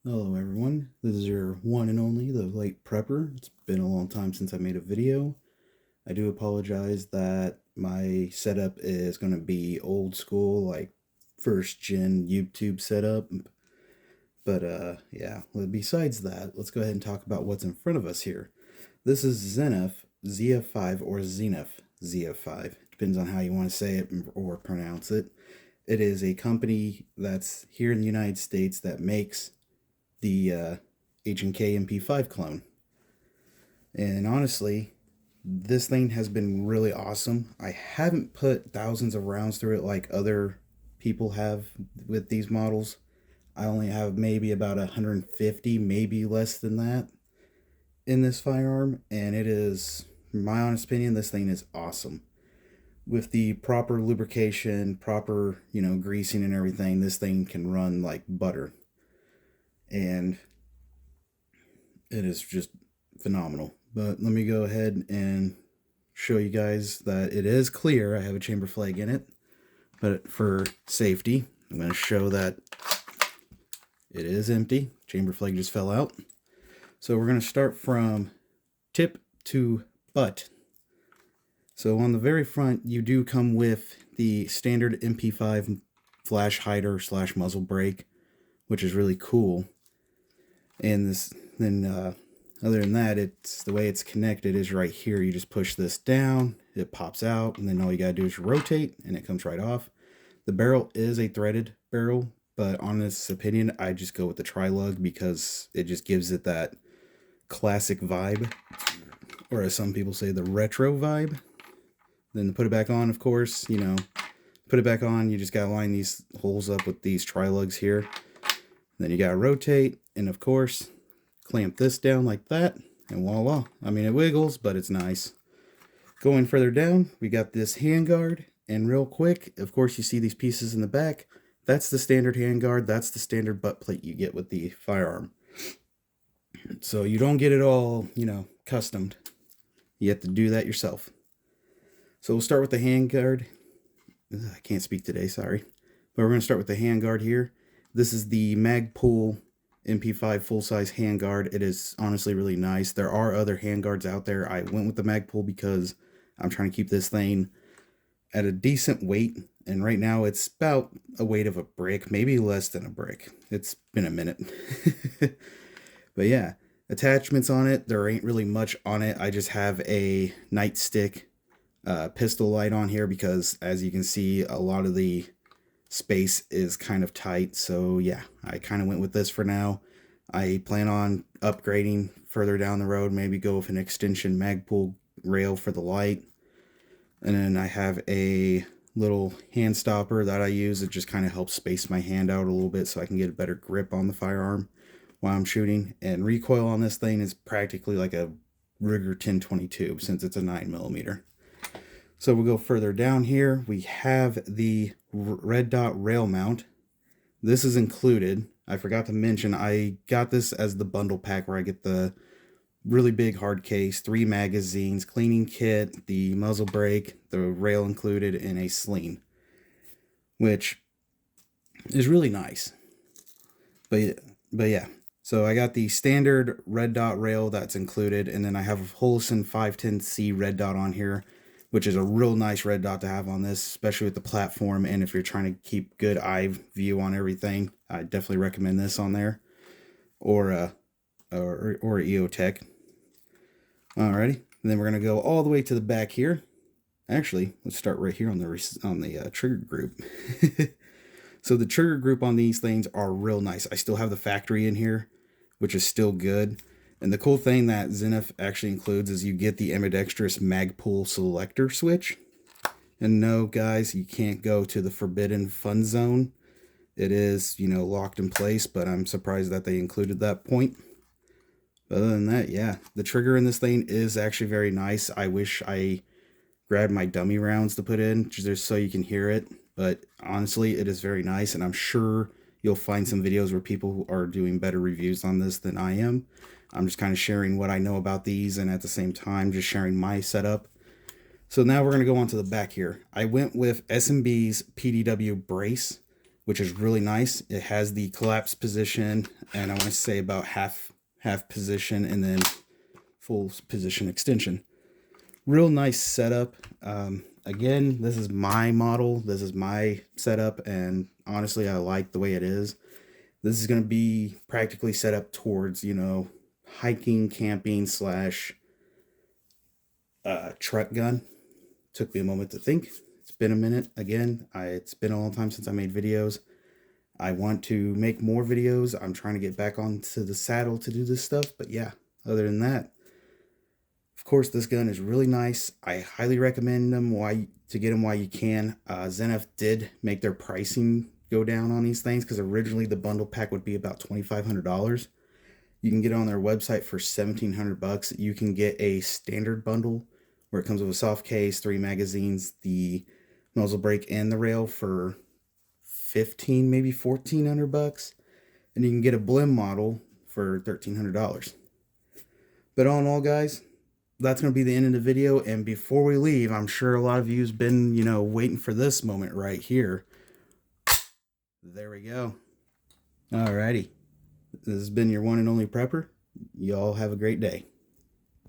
Hello everyone, this is your one and only, the Light Prepper. It's been a long time since I made a video. I do apologize that my setup is going to be old school, like first gen YouTube setup. But yeah, well, besides that, let's go ahead and talk about what's in front of us here. This is Zenith zf-5 or Zenith zf-5. Depends on how you want to say it or pronounce it. It is a company that's here in the United States that makes the H&K MP5 clone. And honestly, this thing has been really awesome. I haven't put thousands of rounds through it like other people have with these models. I only have maybe about 150, maybe less than that in this firearm, and it is, in my honest opinion, this thing is awesome. With the proper lubrication, proper, greasing and everything, this thing can run like butter. And it is just phenomenal. But let me go ahead and show you guys that it is clear. I have a chamber flag in it, but for safety, I'm going to show that it is empty. Chamber flag just fell out. So we're going to start from tip to butt. So on the very front, you do come with the standard MP5 flash hider / muzzle brake, which is really cool. And other than that, it's the way it's connected is right here. You just push this down, it pops out, and then all you gotta do is rotate, and it comes right off. The barrel is a threaded barrel, but honest opinion, I just go with the tri-lug because it just gives it that classic vibe, or as some people say, the retro vibe. Then to put it back on, of course, put it back on, you just gotta line these holes up with these tri-lugs here. Then you gotta rotate, and of course, clamp this down like that, and voila. I mean, it wiggles, but it's nice. Going further down, we got this handguard, and real quick, of course, you see these pieces in the back. That's the standard handguard. That's the standard butt plate you get with the firearm. So you don't get it all, customed. You have to do that yourself. So we'll start with the handguard. I can't speak today, sorry. But we're going to start with the handguard here. This is the Magpul MP5 full-size handguard. It is honestly really nice. There are other handguards out there. I went with the Magpul because I'm trying to keep this thing at a decent weight. And right now it's about a weight of a brick, maybe less than a brick. It's been a minute. But yeah, attachments on it, there ain't really much on it. I just have a nightstick pistol light on here because, as you can see, a lot of the space is kind of tight. So yeah, I kind of went with this for now. I plan on upgrading further down the road, maybe go with an extension Magpul rail for the light. And then I have a little hand stopper that I use. It just kind of helps space my hand out a little bit so I can get a better grip on the firearm while I'm shooting. And recoil on this thing is practically like a Ruger 1022 since it's a 9mm. So we'll go further down here. We have the red dot rail mount. This is included. I forgot to mention, I got this as the bundle pack where I get the really big hard case, 3 magazines, cleaning kit, the muzzle brake, the rail included, and a sling, which is really nice. But yeah, so I got the standard red dot rail that's included, and then I have a Holosun 510C red dot on here, which is a real nice red dot to have on this, especially with the platform. And if you're trying to keep good eye view on everything, I definitely recommend this on there, or EOTech. Alrighty, and then we're gonna go all the way to the back here. Actually, let's start right here on the trigger group. So the trigger group on these things are real nice. I still have the factory in here, which is still good. And the cool thing that Zenith actually includes is you get the ambidextrous Magpul selector switch. And no, guys, you can't go to the forbidden fun zone. It is, locked in place, but I'm surprised that they included that point. But other than that, yeah, the trigger in this thing is actually very nice. I wish I grabbed my dummy rounds to put in just so you can hear it. But honestly, it is very nice, and I'm sure you'll find some videos where people are doing better reviews on this than I am. I'm just kind of sharing what I know about these, and at the same time, just sharing my setup. So now we're going to go on to the back here. I went with S&B's PDW brace. which is really nice. It has the collapse position, and I want to say about half position, and then full position extension. Real nice setup. Again, this is my model. This is my setup, and honestly, I like the way it is. This is going to be practically set up towards, you know, hiking, camping slash truck gun. Took me a moment to think. It's been a minute. Again, it's been a long time since I made videos. I want to make more videos. I'm trying to get back onto the saddle to do this stuff. But yeah, other than that, of course, this gun is really nice. I highly recommend them to get them while you can. Zenith did make their pricing go down on these things, because originally the bundle pack would be about $2,500. You can get it on their website for $1,700. You can get a standard bundle where it comes with a soft case, 3 magazines, the muzzle brake, and the rail for $1,500, maybe $1,400, and you can get a blim model for $1,300. But all in all, guys, that's going to be the end of the video. And before we leave, I'm sure a lot of you's been, you know, waiting for this moment right here. There we go. Alrighty. This has been your one and only prepper. Y'all have a great day.